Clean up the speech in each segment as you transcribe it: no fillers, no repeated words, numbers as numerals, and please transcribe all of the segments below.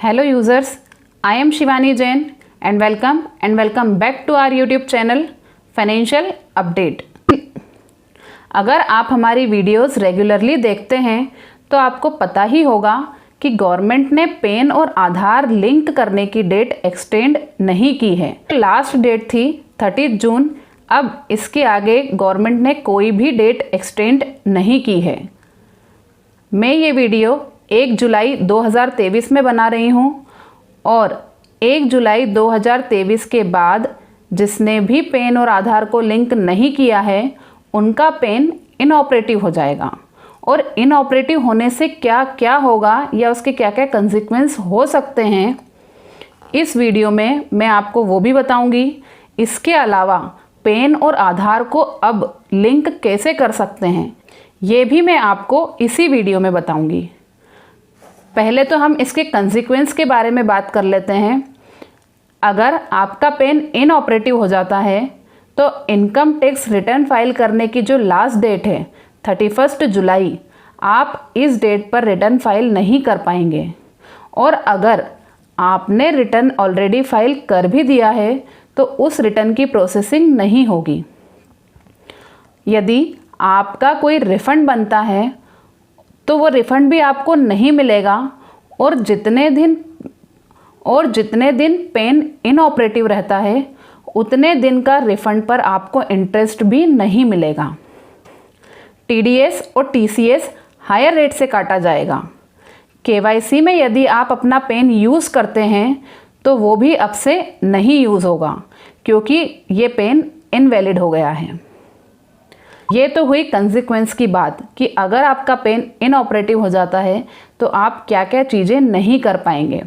Hello users, I am Shivani Jain and welcome back to our YouTube channel Financial Update। अगर आप हमारी videos regularly देखते हैं तो आपको पता ही होगा कि गवर्नमेंट ने पैन और आधार लिंक करने की डेट एक्सटेंड नहीं की है। लास्ट डेट थी 30 जून। अब इसके आगे गवर्नमेंट ने कोई भी डेट एक्सटेंड नहीं की है। मैं ये वीडियो 1 जुलाई 2023 में बना रही हूँ और 1 जुलाई 2023 के बाद जिसने भी पैन और आधार को लिंक नहीं किया है उनका पैन इनऑपरेटिव हो जाएगा। और इनऑपरेटिव होने से क्या क्या होगा या उसके क्या क्या कंसिक्वेंस हो सकते हैं इस वीडियो में मैं आपको वो भी बताऊंगी। इसके अलावा पैन और आधार को अब लिंक कैसे कर सकते हैं ये भी मैं आपको इसी वीडियो में बताऊंगी। पहले तो हम इसके कंसिक्वेंस के बारे में बात कर लेते हैं। अगर आपका पैन इनऑपरेटिव हो जाता है तो इनकम टैक्स रिटर्न फाइल करने की जो लास्ट डेट है 31 जुलाई, आप इस डेट पर रिटर्न फाइल नहीं कर पाएंगे। और अगर आपने रिटर्न ऑलरेडी फाइल कर भी दिया है तो उस रिटर्न की प्रोसेसिंग नहीं होगी। यदि आपका कोई रिफ़ंड बनता है तो वो रिफ़ंड भी आपको नहीं मिलेगा। और जितने दिन पैन इनऑपरेटिव रहता है उतने दिन का रिफ़ंड पर आपको इंटरेस्ट भी नहीं मिलेगा। टीडीएस और टीसीएस हायर रेट से काटा जाएगा। केवाईसी में यदि आप अपना पैन यूज़ करते हैं तो वो भी अब से नहीं यूज़ होगा क्योंकि ये पैन इनवैलिड हो गया है। ये तो हुई कंसिक्वेंस की बात कि अगर आपका पैन इनऑपरेटिव हो जाता है तो आप क्या क्या चीज़ें नहीं कर पाएंगे।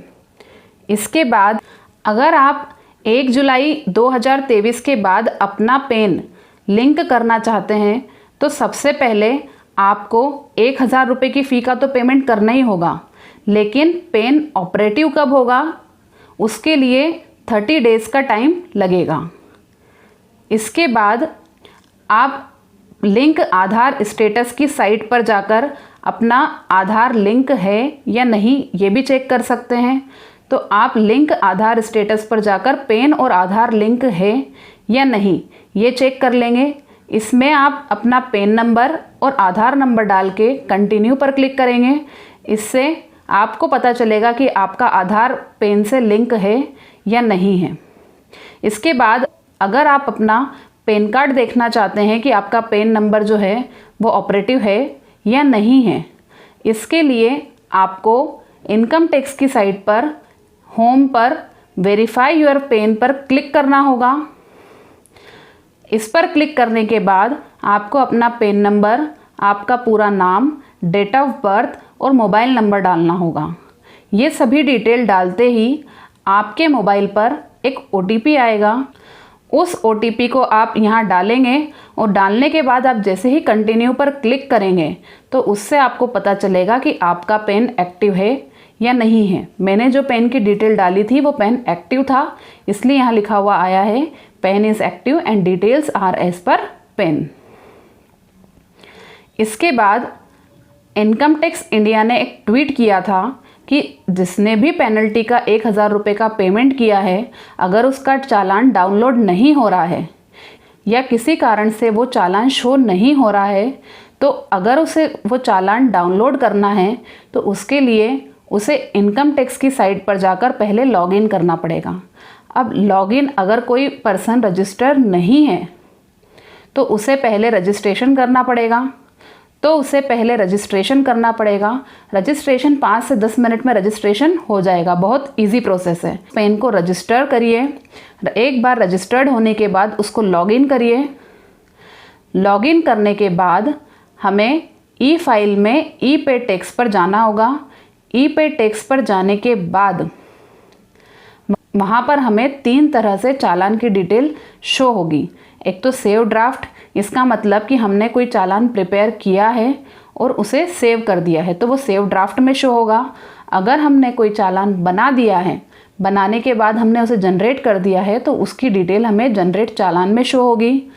इसके बाद अगर आप 1 जुलाई 2023 के बाद अपना पैन लिंक करना चाहते हैं तो सबसे पहले आपको 1000 रुपये की फ़ी का तो पेमेंट करना ही होगा। लेकिन पैन ऑपरेटिव कब होगा उसके लिए 30 डेज़ का टाइम लगेगा। इसके बाद आप लिंक आधार स्टेटस की साइट पर जाकर अपना आधार लिंक है या नहीं ये भी चेक कर सकते हैं। तो आप लिंक आधार स्टेटस पर जाकर पैन और आधार लिंक है या नहीं ये चेक कर लेंगे। इसमें आप अपना पैन नंबर और आधार नंबर डाल के कंटिन्यू पर क्लिक करेंगे। इससे आपको पता चलेगा कि आपका आधार पैन से लिंक है या नहीं है। इसके बाद अगर आप अपना पैन कार्ड देखना चाहते हैं कि आपका पैन नंबर जो है वो ऑपरेटिव है या नहीं है, इसके लिए आपको इनकम टैक्स की साइट पर होम पर वेरीफाई योर पैन पर क्लिक करना होगा। इस पर क्लिक करने के बाद आपको अपना पैन नंबर, आपका पूरा नाम, डेट ऑफ बर्थ और मोबाइल नंबर डालना होगा। ये सभी डिटेल डालते ही आपके मोबाइल पर एक OTP आएगा। उस OTP को आप यहाँ डालेंगे और डालने के बाद आप जैसे ही कंटिन्यू पर क्लिक करेंगे तो उससे आपको पता चलेगा कि आपका पैन एक्टिव है या नहीं है। मैंने जो पैन की डिटेल डाली थी वो पैन एक्टिव था, इसलिए यहाँ लिखा हुआ आया है PAN is active and details are as per PAN. इसके बाद इनकम टैक्स इंडिया ने एक ट्वीट किया था कि जिसने भी पेनल्टी का 1000 रुपये का पेमेंट किया है, अगर उसका चालान डाउनलोड नहीं हो रहा है या किसी कारण से वो चालान शो नहीं हो रहा है तो अगर उसे वो चालान डाउनलोड करना है तो उसके लिए उसे इनकम टैक्स की साइट पर जाकर पहले लॉगिन करना पड़ेगा। अब लॉगिन अगर कोई पर्सन रजिस्टर नहीं है तो उसे पहले रजिस्ट्रेशन करना पड़ेगा। रजिस्ट्रेशन 5 से 10 मिनट में रजिस्ट्रेशन हो जाएगा। बहुत इजी प्रोसेस है। पैन को रजिस्टर करिए। एक बार रजिस्टर्ड होने के बाद उसको लॉगिन करिए। लॉगिन करने के बाद हमें ई फाइल में ई पे टैक्स पर जाना होगा। ई पे टैक्स पर जाने के बाद वहाँ पर हमें 3 तरह से चालान की डिटेल शो होगी। एक तो सेव ड्राफ्ट, इसका मतलब कि हमने कोई चालान प्रिपेयर किया है और उसे सेव कर दिया है तो वो सेव ड्राफ्ट में शो होगा। अगर हमने कोई चालान बना दिया है, बनाने के बाद हमने उसे जनरेट कर दिया है तो उसकी डिटेल हमें जनरेट चालान में शो होगी।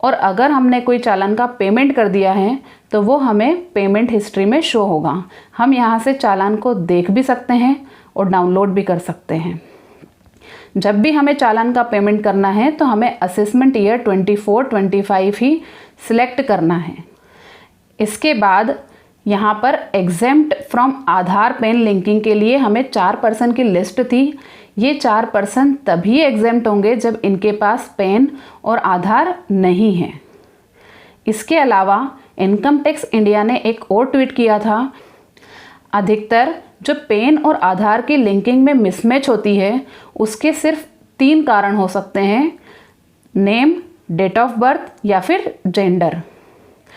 और अगर हमने कोई चालान का पेमेंट कर दिया है तो वो हमें पेमेंट हिस्ट्री में शो होगा। हम यहाँ से चालान को देख भी सकते हैं और डाउनलोड भी कर सकते हैं। जब भी हमें चालान का पेमेंट करना है तो हमें असेसमेंट ईयर 24-25 ही सिलेक्ट करना है। इसके बाद यहाँ पर exempt from Aadhaar pan linking के लिए हमें 4 पर्सन की लिस्ट थी। ये 4 पर्सन तभी एग्जेम्प्ट होंगे जब इनके पास पैन और आधार नहीं है। इसके अलावा इनकम टैक्स इंडिया ने एक और ट्वीट किया था, अधिकतर जो पैन और आधार की लिंकिंग में मिसमैच होती है उसके सिर्फ 3 कारण हो सकते हैं, नेम, डेट ऑफ बर्थ या फिर जेंडर।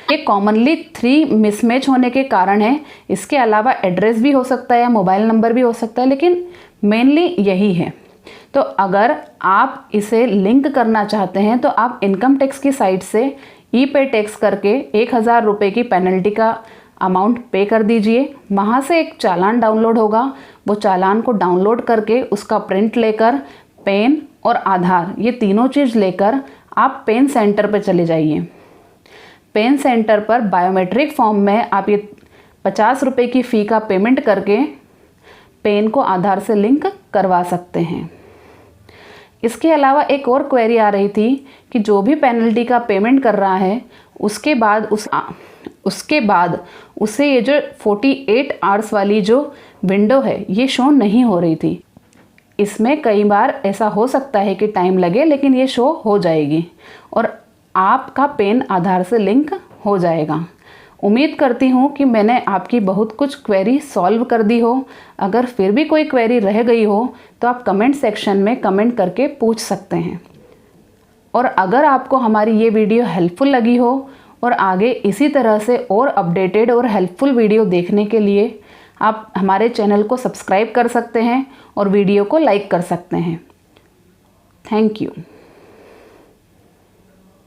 ये कॉमनली 3 मिसमैच होने के कारण है। इसके अलावा एड्रेस भी हो सकता है या मोबाइल नंबर भी हो सकता है, लेकिन मेनली यही है। तो अगर आप इसे लिंक करना चाहते हैं तो आप इनकम टैक्स की साइट से ई-पे टैक्स करके 1000 रुपये की पेनल्टी का अमाउंट पे कर दीजिए। वहाँ से एक चालान डाउनलोड होगा, वो चालान को डाउनलोड करके उसका प्रिंट लेकर पेन और आधार ये तीनों चीज़ लेकर आप पेन सेंटर पर चले जाइए। पेन सेंटर पर बायोमेट्रिक फॉर्म में आप ये 50 रुपये की फ़ी का पेमेंट करके पेन को आधार से लिंक करवा सकते हैं। इसके अलावा एक और क्वेरी आ रही थी कि जो भी पेनल्टी का पेमेंट कर रहा है उसके बाद उसे ये जो 48 आवर्स वाली जो विंडो है ये शो नहीं हो रही थी। इसमें कई बार ऐसा हो सकता है कि टाइम लगे, लेकिन ये शो हो जाएगी और आपका पेन आधार से लिंक हो जाएगा। उम्मीद करती हूँ कि मैंने आपकी बहुत कुछ क्वेरी सॉल्व कर दी हो। अगर फिर भी कोई क्वेरी रह गई हो तो आप कमेंट सेक्शन में कमेंट करके पूछ सकते हैं। और अगर आपको हमारी ये वीडियो हेल्पफुल लगी हो और आगे इसी तरह से और अपडेटेड और हेल्पफुल वीडियो देखने के लिए आप हमारे चैनल को सब्सक्राइब कर सकते हैं और वीडियो को लाइक कर सकते हैं। Thank you.